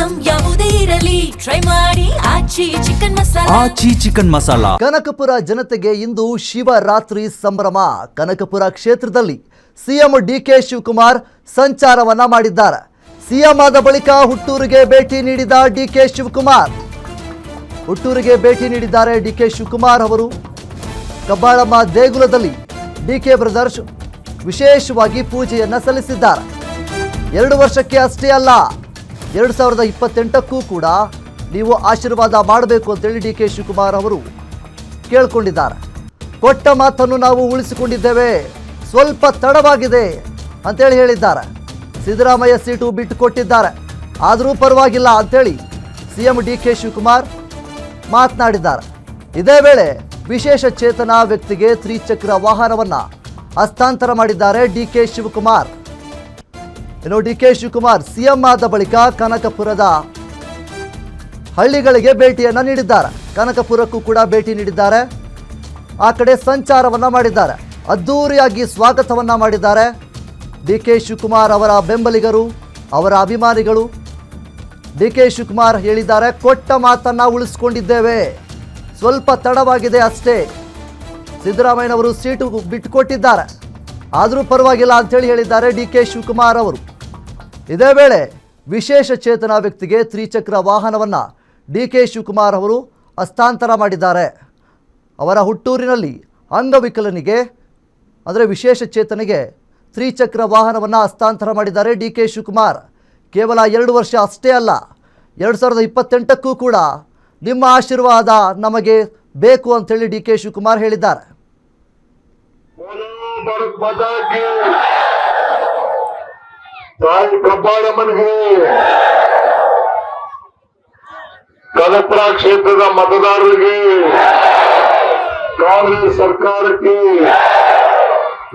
Item ಯಾವುದೇ ಇರಲಿ try ಮಾಡಿ ಆಚಿ ಚಿಕನ್ ಮಸಾಲಾ. ಕನಕಪುರ ಜನತೆಗೆ ಇಂದು ಶಿವರಾತ್ರಿ ಸಂಭ್ರಮ. ಕನಕಪುರ ಕ್ಷೇತ್ರದಲ್ಲಿ ಸಿಎಂ ಡಿಕೆ ಶಿವಕುಮಾರ್ ಸಂಚಾರವನ್ನ ಮಾಡಿದ್ದಾರೆ. ಸಿಎಂ ಆದ ಬಳಿಕ ಹುಟ್ಟೂರಿಗೆ ಭೇಟಿ ನೀಡಿದ ಡಿಕೆ ಶಿವಕುಮಾರ್. ಹುಟ್ಟೂರಿಗೆ ಭೇಟಿ ನೀಡಿದ್ದಾರೆ ಡಿಕೆ ಶಿವಕುಮಾರ್ ಅವರು. ಕಬ್ಬಾಳಮ್ಮ ದೇಗುಲದಲ್ಲಿ ಡಿಕೆ ಬ್ರದರ್ಸ್ ವಿಶೇಷವಾಗಿ ಪೂಜೆಯನ್ನ ಸಲ್ಲಿಸಿದ್ದಾರೆ. 2 ವರ್ಷಕ್ಕೆ ಅಷ್ಟೇ ಅಲ್ಲ, 2028ಕ್ಕೂ ಕೂಡ ನೀವು ಆಶೀರ್ವಾದ ಮಾಡಬೇಕು ಅಂತೇಳಿ ಡಿಕೆ ಶಿವಕುಮಾರ್ ಅವರು ಕೇಳ್ಕೊಂಡಿದ್ದಾರೆ. ಕೊಟ್ಟ ಮಾತನ್ನು ನಾವು ಉಳಿಸಿಕೊಂಡಿದ್ದೇವೆ, ಸ್ವಲ್ಪ ತಡವಾಗಿದೆ ಅಂತೇಳಿ ಹೇಳಿದ್ದಾರೆ. ಸಿದ್ದರಾಮಯ್ಯ ಸೀಟು ಬಿಟ್ಟು ಕೊಟ್ಟಿದ್ದಾರೆ, ಆದರೂ ಪರವಾಗಿಲ್ಲ ಅಂತೇಳಿ ಸಿಎಂ ಡಿಕೆ ಶಿವಕುಮಾರ್ ಮಾತನಾಡಿದ್ದಾರೆ. ಇದೇ ವೇಳೆ ವಿಶೇಷ ಚೇತನ ವ್ಯಕ್ತಿಗೆ ತ್ರಿಚಕ್ರ ವಾಹನವನ್ನು ಹಸ್ತಾಂತರ ಮಾಡಿದ್ದಾರೆ ಡಿಕೆ ಶಿವಕುಮಾರ್. ಇನ್ನು ಡಿಕೆ ಶಿವಕುಮಾರ್ ಸಿಎಂ ಆದ ಬಳಿಕ ಕನಕಪುರದ ಹಳ್ಳಿಗಳಿಗೆ ಭೇಟಿಯನ್ನು ನೀಡಿದ್ದಾರೆ. ಕನಕಪುರಕ್ಕೂ ಕೂಡ ಭೇಟಿ ನೀಡಿದ್ದಾರೆ. ಆ ಕಡೆ ಸಂಚಾರವನ್ನ ಮಾಡಿದ್ದಾರೆ. ಅದ್ದೂರಿಯಾಗಿ ಸ್ವಾಗತವನ್ನ ಮಾಡಿದ್ದಾರೆ. ಡಿಕೆ ಶಿವಕುಮಾರ್ ಅವರ ಬೆಂಬಲಿಗರು, ಅವರ ಅಭಿಮಾನಿಗಳು ಡಿಕೆ ಶಿವಕುಮಾರ್ ಹೇಳಿದ್ದಾರೆ, ಕೊಟ್ಟ ಮಾತನ್ನ ಉಳಿಸ್ಕೊಂಡಿದ್ದೇವೆ, ಸ್ವಲ್ಪ ತಡವಾಗಿದೆ ಅಷ್ಟೇ. ಸಿದ್ದರಾಮಯ್ಯನವರು ಸೀಟು ಬಿಟ್ಟುಕೊಟ್ಟಿದ್ದಾರೆ, ಆದರೂ ಪರವಾಗಿಲ್ಲ ಅಂತೇಳಿ ಹೇಳಿದ್ದಾರೆ ಡಿಕೆ ಶಿವಕುಮಾರ್ ಅವರು. ಇದೇ ವೇಳೆ ವಿಶೇಷ ಚೇತನ ವ್ಯಕ್ತಿಗೆ ತ್ರಿಚಕ್ರ ವಾಹನವನ್ನು ಡಿಕೆ ಶಿವಕುಮಾರ್ ಅವರು ಹಸ್ತಾಂತರ ಮಾಡಿದ್ದಾರೆ. ಅವರ ಹುಟ್ಟೂರಿನಲ್ಲಿ ಅಂಗವಿಕಲನಿಗೆ ಅಂದರೆ ವಿಶೇಷ ಚೇತನಿಗೆ ತ್ರಿಚಕ್ರ ವಾಹನವನ್ನು ಹಸ್ತಾಂತರ ಮಾಡಿದ್ದಾರೆ ಡಿಕೆ ಶಿವಕುಮಾರ್. ಕೇವಲ 2 ವರ್ಷ ಅಷ್ಟೇ ಅಲ್ಲ, 2028ಕ್ಕೂ ಕೂಡ ನಿಮ್ಮ ಆಶೀರ್ವಾದ ನಮಗೆ ಬೇಕು ಅಂತೇಳಿ ಡಿಕೆ ಶಿವಕುಮಾರ್ ಹೇಳಿದ್ದಾರೆ. ಕನಕಪುರ ಕ್ಷೇತ್ರದ ಮತದಾರರಿಗೆ, ಕಾಂಗ್ರೆಸ್ ಸರ್ಕಾರಕ್ಕೆ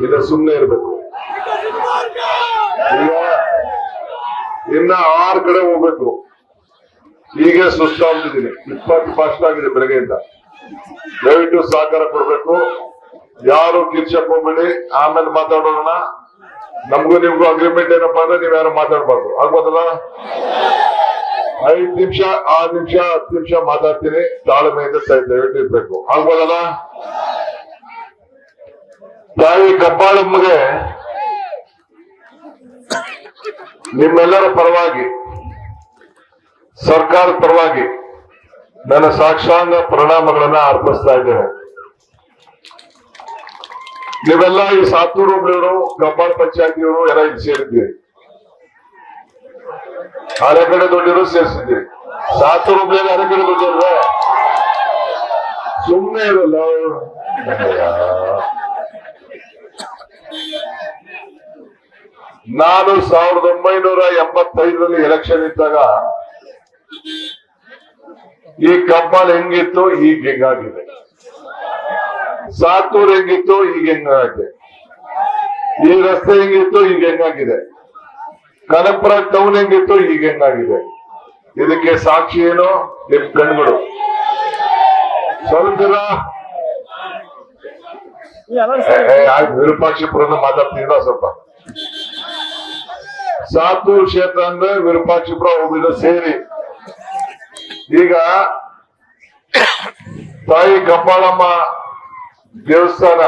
ಇದು ಸುಮ್ಮನೆ ಇರಬೇಕು. ಈಗ ಇನ್ನ 6 ಕಡೆ ಹೋಗ್ಬೇಕು. ಈಗ ಸುಸ್ತಾಗ್ತಿದ್ದೀನಿ, 20 ಫಾಸ್ಟ್ ಆಗಿದೆ ಬೆಳಗ್ಗೆಯಿಂದ. ದಯವಿಟ್ಟು ಸಹಕಾರ ಕೊಡ್ಬೇಕು, ಯಾರು ಕಿರ್ಚಕ್ ಹೋಗ್ಬೇಡಿ. ಆಮೇಲೆ ಮಾತಾಡೋಣ. ನಮಗೂ ನಿಮ್ಗೂ ಅಗ್ರಿಮೆಂಟ್ ಏನಪ್ಪಾ ಅಂದ್ರೆ ನೀವ್ ಯಾರು ಮಾತಾಡ್ಬಾರ್ದು, ಆಗ್ಬೋದಲ್ಲ? 5 ನಿಮಿಷ, 6 ನಿಮಿಷ, 10 ನಿಮಿಷ ಮಾತಾಡ್ತೀನಿ. ತಾಳ್ಮೆಯಿಂದ ದಯವಿಟ್ಟು ಇರ್ಬೇಕು, ಆಗ್ಬೋದಲ್ಲ? ತಾಯಿ ಕಬ್ಬಾಳಮ್ಮಗೆ ನಿಮ್ಮೆಲ್ಲರ ಪರವಾಗಿ, ಸರ್ಕಾರದ ಪರವಾಗಿ ನನ್ನ ಸಾಕ್ಷಾಂಗ ಪ್ರಣಾಮಗಳನ್ನ ಅರ್ಪಿಸ್ತಾ ಇದ್ದೇನೆ. ನೀವೆಲ್ಲ ಈ ಸಾತೂರು ಹೋಬಳಿಯವರು, ಕಬ್ಬಾಳ ಪಂಚಾಯತಿಯವರು ಎಲ್ಲ ಇಲ್ಲಿ ಸೇರಿದ್ದೀರಿ. ಅರೆಕಡೆ ದೊಡ್ಡವರು ಸೇರಿಸಿದ್ದೀರಿ. ಸಾತೂರು ಹೋಬಳಿಯಲ್ಲಿ ಅರೆಕಡೆ ದೊಡ್ಡವ್ರೆ ಸುಮ್ಮನೆ ಇರಲ್ಲ. ನಾನು 1985ರಲ್ಲಿ ಎಲೆಕ್ಷನ್ ಇದ್ದಾಗ ಈ ಕಬ್ಬಾಳ ಹೆಂಗಿತ್ತು, ಈಗ ಹೆಂಗಾಗಿದೆ. ಸಾತೂರು ಹೆಂಗಿತ್ತು, ಈಗ ಹೆಂಗಾಗಿದೆ. ಈ ರಸ್ತೆ ಹೆಂಗಿತ್ತು, ಈಗ ಹೆಂಗಾಗಿದೆ. ಕನಕಪುರ ಟೌನ್ ಹೆಂಗಿತ್ತು, ಈಗ ಹೆಂಗಾಗಿದೆ. ಇದಕ್ಕೆ ಸಾಕ್ಷಿ ಏನು? ನಿಮ್ ಕಣ್ಗಳು. ಸ್ವಲ್ಪ ವಿರೂಪಾಕ್ಷಿಪುರನ ಮಾತಾಡ್ತಿದ್ದ ಸ್ವಲ್ಪ. ಸಾತೂರು ಕ್ಷೇತ್ರ ಅಂದ್ರೆ ವಿರೂಪಾಕ್ಷಿಪುರ ಹೋಗಿದ ಸೇರಿ. ಈಗ ತಾಯಿ ಕಬ್ಬಾಳಮ್ಮ ದೇವಸ್ಥಾನ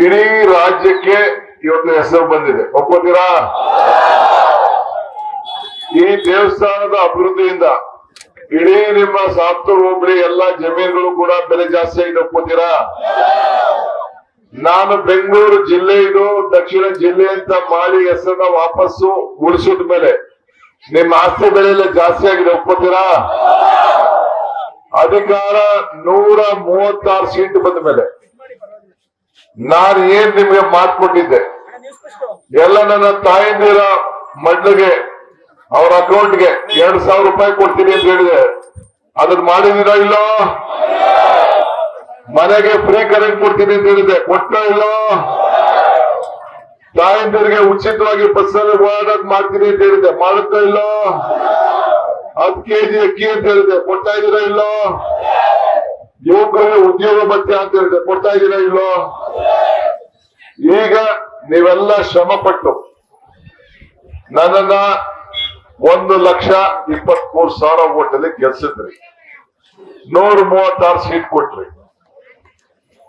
ಇಡೀ ರಾಜ್ಯಕ್ಕೆ ಇವತ್ತು ಹೆಸರು ಬಂದಿದೆ, ಒಪ್ಕೋತೀರಾ? ಈ ದೇವಸ್ಥಾನದ ಅಭಿವೃದ್ಧಿಯಿಂದ ಇಡೀ ನಿಮ್ಮ ಸಾತೂರು ಹೋಬಳಿ ಎಲ್ಲಾ ಜಮೀನುಗಳು ಕೂಡ ಬೆಲೆ ಜಾಸ್ತಿ ಆಗಿದೆ, ಒಪ್ಕೋತೀರಾ? ನಾನು ಬೆಂಗಳೂರು ಜಿಲ್ಲೆ ಇದು ದಕ್ಷಿಣ ಜಿಲ್ಲೆ ಅಂತ ಮಾಡಿ ಹೆಸರನ್ನ ವಾಪಸ್ಸು ಉಳಿಸಿದ ಮೇಲೆ ನಿಮ್ಮ ಆಸ್ತಿ ಬೆಲೆ ಎಲ್ಲ ಜಾಸ್ತಿ ಆಗಿದೆ, ಒಪ್ಕೋತೀರಾ? ಅಧಿಕಾರ 136 ಸೀಟ್ ಬಂದ ಮೇಲೆ ನಾನು ಏನ್ ನಿಮ್ಗೆ ಮಾತು ಕೊಟ್ಟಿದ್ದೆ, ಎಲ್ಲ ನನ್ನ ತಾಯಂದಿರ ಮಡ್ಲಿಗೆ ಅವ್ರ ಅಕೌಂಟ್ಗೆ 2,000 ರೂಪಾಯಿ ಕೊಡ್ತೀನಿ ಅಂತ ಹೇಳಿದೆ. ಅದನ್ನ ಮಾಡಿದೀರಾ ಇಲ್ಲೋ? ಮನೆಗೆ ಫ್ರೀ ಕರೆಂಟ್ ಕೊಡ್ತೀನಿ ಅಂತ ಹೇಳಿದೆ, ಕೊಟ್ಟ ಇಲ್ಲೋ? ತಾಯಂದಿರಿಗೆ ಉಚಿತವಾಗಿ ಬಸ್ಸಲ್ಲಿ ಓಡಾಡೋದು ಮಾಡ್ತೀನಿ ಅಂತ ಹೇಳಿದೆ, ಮಾಡುತ್ತಾ ಇಲ್ಲೋ? 10 kg ಅಕ್ಕಿ ಅಂತ ಹೇಳಿದೆ, ಕೊಡ್ತಾ ಇದೀರಾ ಇಲ್ಲೋ? ಯುವಕರಿಗೆ ಉದ್ಯೋಗ ಭತ್ಯೆ ಅಂತ ಹೇಳಿದೆ, ಕೊಡ್ತಾ ಇದೀರಾ ಇಲ್ಲೋ? ಈಗ ನೀವೆಲ್ಲ ಶ್ರಮ ಪಟ್ಟು ನನ್ನನ್ನ 1,23,000 ಓಟಲ್ಲಿ ಗೆಲ್ಸಿದ್ರಿ. 136 ಸೀಟ್ ಕೊಟ್ರಿ.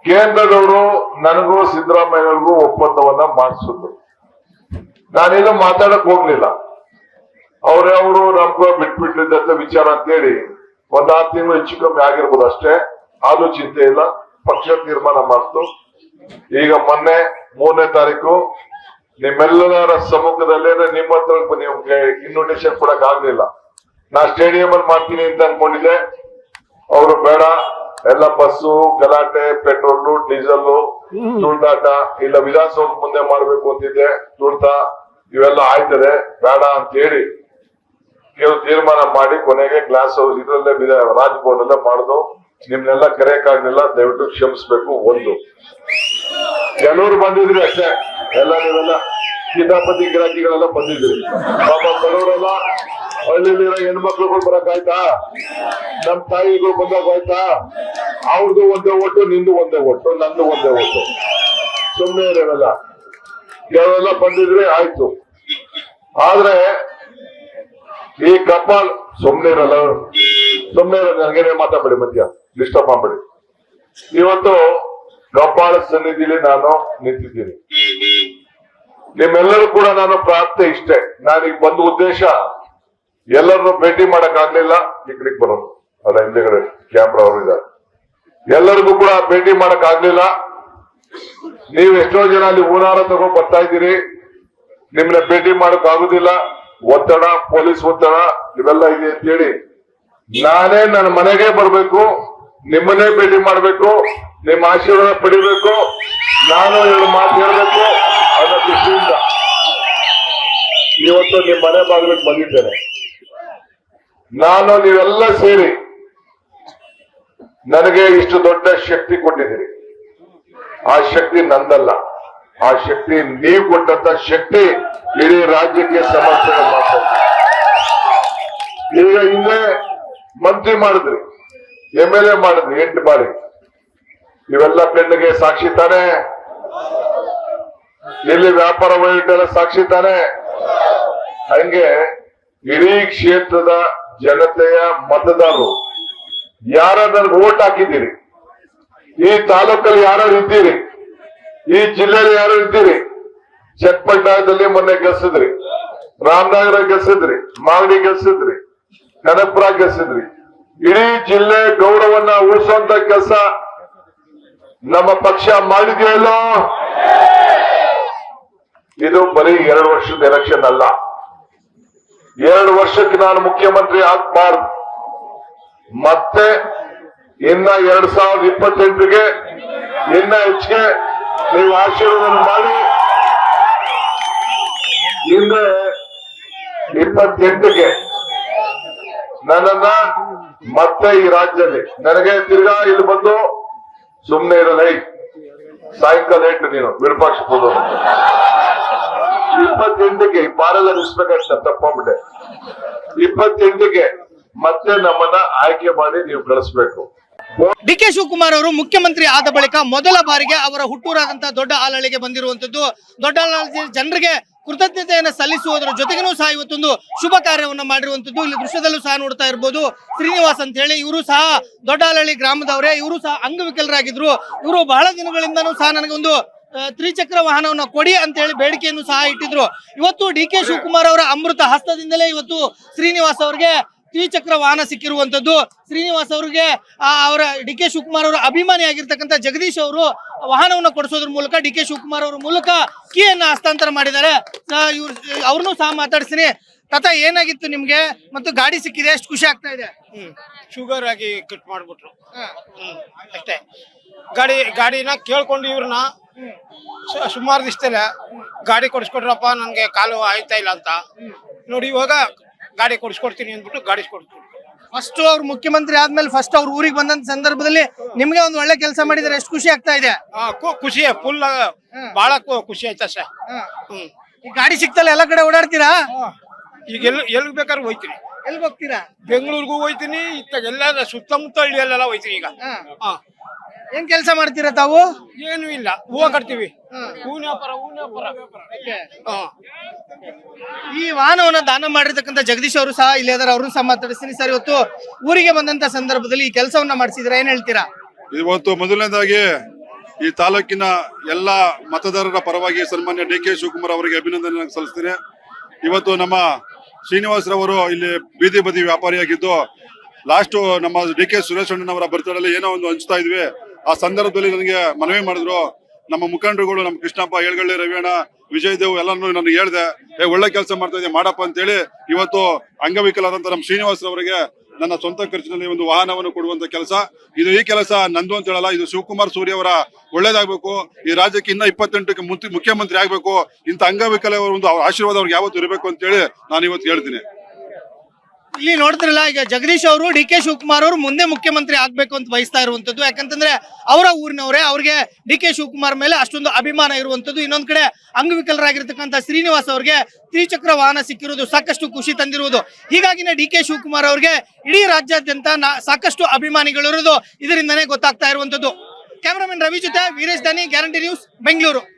ಕೇಂದ್ರದವರು ನನಗೂ ಸಿದ್ದರಾಮಯ್ಯವ್ರಿಗೂ ಒಪ್ಪಂದವನ್ನ ಮಾಡಿಸಿದ್ರು. ನಾನೇನು ಮಾತಾಡಕ್ ಹೋಗ್ಲಿಲ್ಲ. ಅವ್ರವ್ರು ನಮ್ಗೂ ಬಿಟ್ಬಿಟ್ಟಿದ್ದ ವಿಚಾರ ಅಂತ ಹೇಳಿ 1-6 ತಿಂಗಳು ಹೆಚ್ಚು ಕಮ್ಮಿ ಆಗಿರ್ಬೋದು ಅಷ್ಟೇ. ಆದ್ರೂ ಚಿಂತೆ ಇಲ್ಲ, ಪಕ್ಷ ತೀರ್ಮಾನ ಮಾಡ್ತು. ಈಗ ಮೊನ್ನೆ 3ನೇ ತಾರೀಕು ನಿಮ್ಮೆಲ್ಲರ ಸಮ್ಮುಖದಲ್ಲೇ ನಿಮ್ಮ ಹತ್ರ ನಿಮ್ಗೆ ಇನ್ವಿಟೇಷನ್ ಕೊಡಕ್ ಆಗ್ಲಿಲ್ಲ. ನಾ ಸ್ಟೇಡಿಯಂ ಅಲ್ಲಿ ಮಾಡ್ತೀನಿ ಅಂತ ಅನ್ಕೊಂಡಿದ್ದೆ. ಅವರು ಬೇಡ, ಎಲ್ಲ ಬಸ್ಸು ಗಲಾಟೆ, ಪೆಟ್ರೋಲು ಡೀಸೆಲ್ ತುಳಿದಾಟ, ಇಲ್ಲ ವಿಧಾನಸೌಧ ಮುಂದೆ ಮಾಡ್ಬೇಕು ಅಂತಿದ್ದೆ, ತುಳಿತ ಇವೆಲ್ಲ ಆಯ್ತದೆ ಬೇಡ ಅಂತ ಹೇಳಿ ಕೆಲವು ತೀರ್ಮಾನ ಮಾಡಿ ಕೊನೆಗೆ ಗ್ಲಾಸ್ ಹೌಸ್ ಇದ್ರಲ್ಲೇ ರಾಜ್ಭವನ್ ಅಲ್ಲೇ ಮಾಡುದು. ನಿಮ್ನೆಲ್ಲ ಕರೆಯಕ್ಕಾಗ್ಲಿಲ್ಲ, ದಯವಿಟ್ಟು ಕ್ಷಮಿಸ್ಬೇಕು. ಒಂದು ಕೆಲವರು ಬಂದಿದ್ರಿ ಅಷ್ಟೇ, ಎಲ್ಲ ನೀವೆಲ್ಲ ಕಿತಾಪತಿ ಗಿರಾಕಿಗಳೆಲ್ಲ ಬಂದಿದ್ರಿ. ಪಾಪ ಕೆಲವರೆಲ್ಲ ಹಳ್ಳಿಲಿರೋ ಹೆಣ್ಮಕ್ಳುಗಳು ಬರಕಾಯ್ತಾ, ನಮ್ ತಾಯಿಗಳು ಬಂದಾಗ ಆಯ್ತಾ, ಅವ್ರದ್ದು ಒಂದೇ ಓಟು, ನಿಂದು ಒಂದೇ ಓಟು, ನಂದು ಒಂದೇ ಓಟು, ಸುಮ್ಮನೆ ಇರೋಲ್ಲ. ಕೆಲವೆಲ್ಲ ಬಂದಿದ್ರೆ ಆಯ್ತು. ಆದ್ರೆ ಈ ಕಪಾಲ್ ಸುಮ್ನೆ ಇರಲ್ಲ, ನನಗೇನೆ ಮಾತಾಡ್ಬೇಡಿ, ಮಧ್ಯ ಡಿಸ್ಟರ್ಬ್ ಮಾಡ್ಬೇಡಿ. ಇವತ್ತು ಕಪಾಳ ಸನ್ನಿಧಿಲಿ ನಾನು ನಿಂತಿದ್ದೀನಿ. ನಿಮ್ಮೆಲ್ಲರೂ ಕೂಡ ನಾನು ಪ್ರಾರ್ಥನೆ ಇಷ್ಟೇ, ನಾನೀಗ ಬಂದ ಉದ್ದೇಶ ಎಲ್ಲರನ್ನು ಭೇಟಿ ಮಾಡಕ್ ಆಗ್ಲಿಲ್ಲ. ಈ ಕಡೆಗೆ ಬರೋದು ಅಲ್ಲ, ಹಿಂದೆಗಡೆ ಕ್ಯಾಮ್ರಾ ಅವರು ಇದ್ದಾರೆ. ಎಲ್ಲರಿಗೂ ಕೂಡ ಭೇಟಿ ಮಾಡಕ್ ಆಗ್ಲಿಲ್ಲ. ನೀವು ಎಷ್ಟೋ ಜನ ಅಲ್ಲಿ ಊನಾರ ತಗೊಂಡ್ ಬರ್ತಾ ಇದ್ದೀರಿ, ನಿಮ್ನ ಭೇಟಿ ಮಾಡಕ್ ಆಗುದಿಲ್ಲ. ಒತ್ತಡ, ಪೊಲೀಸ್ ಒತ್ತಡ ಇವೆಲ್ಲ ಇದೆ ಅಂತ ಹೇಳಿ ನಾನೇ ನನ್ನ ಮನೆಗೆ ಬರ್ಬೇಕು, ನಿಮ್ಮನ್ನೇ ಭೇಟಿ ಮಾಡ್ಬೇಕು, ನಿಮ್ಮ ಆಶೀರ್ವಾದ ಪಡಿಬೇಕು, ನಾನು 2 ಮಾತು ಹೇಳ್ಬೇಕು ಅನ್ನೋ ದೃಷ್ಟಿಯಿಂದ ಇವತ್ತು ನಿಮ್ಮ ಮನೆ ಬಾಗಿಲಿಗೆ ಬಂದಿದ್ದೇನೆ. ನಾನು ನೀವೆಲ್ಲ ಸೇರಿ ನನಗೆ ಇಷ್ಟು ದೊಡ್ಡ ಶಕ್ತಿ ಕೊಟ್ಟಿದ್ದೀರಿ. ಆ ಶಕ್ತಿ ನಂದಲ್ಲ, ಆ ಶಕ್ತಿ ನೀವು ಕೊಟ್ಟಂತ ಶಕ್ತಿ ಇಡೀ ರಾಜ್ಯಕ್ಕೆ ಸಮರ್ಪಣೆ ಮಾಡ್ತಾರೆ. ಈಗ ಹಿಂದೆ ಮಂತ್ರಿ ಮಾಡಿದ್ರಿ, MLA ಮಾಡಿದ್ರಿ 8 ಬಾರಿ. ಇವೆಲ್ಲ ಕಣ್ಣಿಗೆ ಸಾಕ್ಷಿ ತಾನೆ, ಇಲ್ಲಿ ವ್ಯಾಪಾರ ವಹಿವಾಟೆಲ್ಲ ಸಾಕ್ಷಿ ತಾನೆ. ಹಂಗೆ ಇಡೀ ಕ್ಷೇತ್ರದ ಜನತೆಯ ಮತದಾರರು ಯಾರ ನನಗೆ ಓಟ್ ಹಾಕಿದ್ದೀರಿ, ಈ ತಾಲೂಕಲ್ಲಿ ಯಾರು ಇದ್ದೀರಿ, ಈ ಜಿಲ್ಲೆಯಲ್ಲಿ ಯಾರು ಇದ್ದೀರಿ, ಚನ್ನಪಟ್ಟಣದಲ್ಲಿ ಮೊನ್ನೆ ಗೆಲ್ಸಿದ್ರಿ, ರಾಮನಗರ ಗೆಲ್ಸಿದ್ರಿ, ಮಾಗಡಿ ಗೆಲ್ಸಿದ್ರಿ, ಕನಕಪುರ ಗೆಲ್ಸಿದ್ರಿ. ಇಡೀ ಜಿಲ್ಲೆ ಗೌರವನ್ನ ಉಳಿಸುವಂತ ಕೆಲಸ ನಮ್ಮ ಪಕ್ಷ ಮಾಡಿದೆಯಲ್ಲೋ. ಇದು ಬರೀ 2 ವರ್ಷದ ಎಲೆಕ್ಷನ್ ಅಲ್ಲ, 2 ವರ್ಷಕ್ಕೆ ನಾನು ಮುಖ್ಯಮಂತ್ರಿ ಆಗ್ಬಾರ್ದು. ಮತ್ತೆ ಇನ್ನ 2028ಗೆ ಇನ್ನ ಹೆಚ್ಚಿಗೆ ನೀವು ಆಶೀರ್ವಾದ ಮಾಡಿ, ಇನ್ನು 28ಗೆ ನನ್ನನ್ನ ಮತ್ತೆ ಈ ರಾಜ್ಯದಲ್ಲಿ ನನಗೆ ತಿರ್ಗಾ ಇಲ್ಲಿ ಬಂದು ಸುಮ್ನೆ ಇರಲ್ಲ, ಸಾಯಂಕಾಲ 8 ನೀನು ವಿರೂಪಾಕ್ಷ ಹೋಗೋದು. 28ಗೆ ಬಾರೆಲ್ಲ ನಿಲ್ಸ್ಬೇಕಾಗ್ತದೆ, ತಪ್ಪಾಗ್ಬಿಟ್ಟೆ. 28ಗೆ ಮತ್ತೆ ನಮ್ಮನ್ನ ಆಯ್ಕೆ ಮಾಡಿ ನೀವು ಕಳಿಸ್ಬೇಕು. DK ಶಿವಕುಮಾರ್ ಅವರು ಮುಖ್ಯಮಂತ್ರಿ ಆದ ಬಳಿಕ ಮೊದಲ ಬಾರಿಗೆ ಅವರ ಹುಟ್ಟೂರಾದಂತಹ ದೊಡ್ಡ ಆಲಳಿಗೆ ಬಂದಿರುವಂತದ್ದು. ದೊಡ್ಡ ಆಲಳಿ ಜನರಿಗೆ ಕೃತಜ್ಞತೆಯನ್ನು ಸಲ್ಲಿಸುವುದರ ಜೊತೆಗೂ ಸಹ ಇವತ್ತೊಂದು ಶುಭ ಕಾರ್ಯವನ್ನ ಮಾಡಿರುವಂತದ್ದು. ಇಲ್ಲಿ ದೃಶ್ಯದಲ್ಲೂ ಸಹ ನೋಡ್ತಾ ಇರ್ಬೋದು, ಶ್ರೀನಿವಾಸ್ ಅಂತ ಹೇಳಿ ಇವರು ಸಹ ದೊಡ್ಡ ಆಲಳಿ ಗ್ರಾಮದವರೇ. ಇವರು ಸಹ ಅಂಗವಿಕಲರಾಗಿದ್ರು. ಇವರು ಬಹಳ ದಿನಗಳಿಂದನೂ ಸಹ ನನಗೊಂದು ತ್ರಿಚಕ್ರ ವಾಹನವನ್ನು ಕೊಡಿ ಅಂತ ಹೇಳಿ ಬೇಡಿಕೆಯನ್ನು ಸಹ ಇಟ್ಟಿದ್ರು. ಇವತ್ತು DK ಶಿವಕುಮಾರ್ ಅವರ ಅಮೃತ ಹಸ್ತದಿಂದಲೇ ಇವತ್ತು ಶ್ರೀನಿವಾಸ್ ಅವರಿಗೆ ದ್ವಿಚಕ್ರ ವಾಹನ ಸಿಕ್ಕಿರುವಂತದ್ದು. ಶ್ರೀನಿವಾಸ್ ಅವರಿಗೆ ಅವರ DK ಶಿವಕುಮಾರ್ ಅವರ ಅಭಿಮಾನಿ ಆಗಿರ್ತಕ್ಕಂಥ ಜಗದೀಶ್ ಅವರು ವಾಹನವನ್ನು ಕೊಡಿಸೋದ್ರ ಮೂಲಕ DK ಶಿವಕುಮಾರ್ ಅವರ ಮೂಲಕ ಕೀಯನ್ನ ಹಸ್ತಾಂತರ ಮಾಡಿದ್ದಾರೆ. ಅವ್ರನ್ನೂ ಸಹ ಮಾತಾಡ್ತೀನಿ. ತಾತ, ಏನಾಗಿತ್ತು ನಿಮ್ಗೆ ಮತ್ತು ಗಾಡಿ ಸಿಕ್ಕಿದೆ, ಎಷ್ಟು ಖುಷಿ ಆಗ್ತಾ ಇದೆ? ಶುಗರ್ ಆಗಿ ಕಟ್ ಮಾಡ್ಬಿಟ್ರು ಅಷ್ಟೇ. ಗಾಡಿನ ಕೇಳ್ಕೊಂಡು ಇವ್ರನ್ನ ಸುಮಾರು ದಿವಸದಲ್ಲ ಗಾಡಿ ಕೊಡಿಸ್ಕೊಡ್ರಪ್ಪ, ನನ್ಗೆ ಕಾಲು ಆಯ್ತಾ ಇಲ್ಲ ಅಂತ ನೋಡಿ, ಇವಾಗ ಗಾಡಿ ಕೊಡಿಸ್ಕೊಡ್ತೀನಿ ಅಂದ್ಬಿಟ್ಟು ಗಾಡಿ ಕೊಡ್ತೀನಿ. ಫಸ್ಟ್ ಅವ್ರು ಮುಖ್ಯಮಂತ್ರಿ ಆದ್ಮೇಲೆ ಫಸ್ಟ್ ಅವ್ರ ಊರಿಗೆ ಬಂದಂತ ಸಂದರ್ಭದಲ್ಲಿ ನಿಮ್ಗೆ ಒಂದು ಒಳ್ಳೆ ಕೆಲಸ ಮಾಡಿದ್ರೆ ಎಷ್ಟು ಖುಷಿ ಆಗ್ತಾ ಇದೆ? ಖುಷಿ, ಫುಲ್ ಬಹಳ ಖುಷಿ ಆಯ್ತಾ ಸರ್. ಈ ಗಾಡಿ ಸಿಕ್ತಲ್ಲ, ಎಲ್ಲ ಕಡೆ ಓಡಾಡ್ತೀರಾ? ಈಗ ಎಲ್ಲಿ ಬೇಕಾದ್ರೆ ಹೋಯ್ತೀನಿ. ಎಲ್ಲಿ ಹೋಗ್ತೀರಾ? ಬೆಂಗಳೂರಿಗೂ ಹೋಯ್ತೀನಿ, ಇತ್ತ ಎಲ್ಲ ಸುತ್ತಮುತ್ತ ಹಳ್ಳಿಯಲ್ಲೆಲ್ಲ ಹೋಯ್ತೀನಿ. ಈಗ ಏನ್ ಕೆಲಸ ಮಾಡ್ತೀರಾ ತಾವು? ಏನು ಇಲ್ಲ, ಹೂವು ಕಟ್ತೀವಿ. ಹೂವಿನ ವ್ಯಾಪಾರ. ಹಾ. ಈ ವಾಹನವನ್ನ ದಾನ ಮಾಡಿರ್ತಕ್ಕಂಥ ಜಗದೀಶ್ ಅವರು ಸಹ ಇಲ್ಲಿ ಅದರ ಅವ್ರನ್ನ ಸಹ ಮಾತಾಡಿಸ್ತೀನಿ. ಸರ್, ಇವತ್ತು ಊರಿಗೆ ಬಂದಂತ ಸಂದರ್ಭದಲ್ಲಿ ಈ ಕೆಲಸವನ್ನ ಮಾಡಿಸಿದ್ರೆ ಏನ್ ಹೇಳ್ತೀರಾ? ಇವತ್ತು ಮೊದಲನೇದಾಗಿ ಈ ತಾಲೂಕಿನ ಎಲ್ಲ ಮತದಾರರ ಪರವಾಗಿ ಸನ್ಮಾನ್ಯ ಡಿ.ಕೆ. ಶಿವಕುಮಾರ್ ಅವರಿಗೆ ಅಭಿನಂದನೆ ಸಲ್ಲಿಸ್ತೀನಿ. ಇವತ್ತು ನಮ್ಮ ಶ್ರೀನಿವಾಸರವರು ಇಲ್ಲಿ ಬೀದಿ ಬದಿ ವ್ಯಾಪಾರಿಯಾಗಿದ್ದು ಲಾಸ್ಟ್ ನಮ್ಮ ಡಿ.ಕೆ. ಸುರೇಶ್ ಅಣ್ಣನವರ ಬರ್ತಡಲ್ಲಿ ಏನೋ ಒಂದು ಹಂಚ್ತಾ ಇದ್ವಿ. ಆ ಸಂದರ್ಭದಲ್ಲಿ ನನಗೆ ಮನವಿ ಮಾಡಿದ್ರು ನಮ್ಮ ಮುಖಂಡರುಗಳು, ನಮ್ಮ ಕೃಷ್ಣಪ್ಪ, ಏಳ್ಗಳ್ಳಿ ರವಿಯಣ್ಣ, ವಿಜಯ್ ದೇವ್ ಎಲ್ಲಾನು ನನಗೆ ಹೇಳ್ದೆ, ಒಳ್ಳೆ ಕೆಲಸ ಮಾಡ್ತಾ ಇದ್ದೆ ಮಾಡಪ್ಪ ಅಂತೇಳಿ ಇವತ್ತು ಅಂಗವಿಕಲರಾದಂತ ನಮ್ಮ ಶ್ರೀನಿವಾಸರವರಿಗೆ ನನ್ನ ಸ್ವಂತ ಖರ್ಚಿನಲ್ಲಿ ಒಂದು ವಾಹನವನ್ನು ಕೊಡುವಂತ ಕೆಲಸ ಇದು. ಈ ಕೆಲಸ ನಂದು ಅಂತ ಹೇಳಲ್ಲ, ಇದು ಶಿವಕುಮಾರ್ ಸೂರ್ಯ ಅವರ ಒಳ್ಳೇದಾಗಬೇಕು. ಈ ರಾಜ್ಯಕ್ಕೆ ಇನ್ನ 28ಕ್ಕೆ ಮುಖ್ಯಮಂತ್ರಿ ಆಗ್ಬೇಕು. ಇಂಥ ಅಂಗವಿಕಲರ ಒಂದು ಆಶೀರ್ವಾದ ಅವ್ರಿಗೆ ಯಾವತ್ತು ಇರಬೇಕು ಅಂತ ಹೇಳಿ ನಾನು ಇವತ್ತು ಹೇಳ್ತೀನಿ. ಇಲ್ಲಿ ನೋಡ್ತಿರಲ್ಲ, ಈಗ ಜಗದೀಶ್ ಅವರು ಡಿ.ಕೆ. ಶಿವಕುಮಾರ್ ಅವರು ಮುಂದೆ ಮುಖ್ಯಮಂತ್ರಿ ಆಗ್ಬೇಕು ಅಂತ ಬಯಸ್ತಾ ಇರುವಂತದ್ದು. ಯಾಕಂತಂದ್ರೆ ಅವರ ಊರಿನವರೇ, ಅವ್ರಿಗೆ ಡಿ.ಕೆ. ಶಿವಕುಮಾರ್ ಮೇಲೆ ಅಷ್ಟೊಂದು ಅಭಿಮಾನ ಇರುವಂತದ್ದು. ಇನ್ನೊಂದ್ ಕಡೆ ಅಂಗವಿಕಲರಾಗಿರ್ತಕ್ಕಂಥ ಶ್ರೀನಿವಾಸ್ ಅವರಿಗೆ ತ್ರಿಚಕ್ರ ವಾಹನ ಸಿಕ್ಕಿರುವುದು ಸಾಕಷ್ಟು ಖುಷಿ ತಂದಿರುವುದು. ಹೀಗಾಗಿನೇ ಡಿ.ಕೆ. ಶಿವಕುಮಾರ್ ಅವರಿಗೆ ಇಡೀ ರಾಜ್ಯಾದ್ಯಂತ ಸಾಕಷ್ಟು ಅಭಿಮಾನಿಗಳಿರುವುದು ಇದರಿಂದನೇ ಗೊತ್ತಾಗ್ತಾ ಇರುವಂತದ್ದು. ಕ್ಯಾಮರಾಮನ್ ರವಿ ಜೊತೆ ವೀರೇಶ್ ದಾನಿ, ಗ್ಯಾರಂಟಿ ನ್ಯೂಸ್, ಬೆಂಗಳೂರು.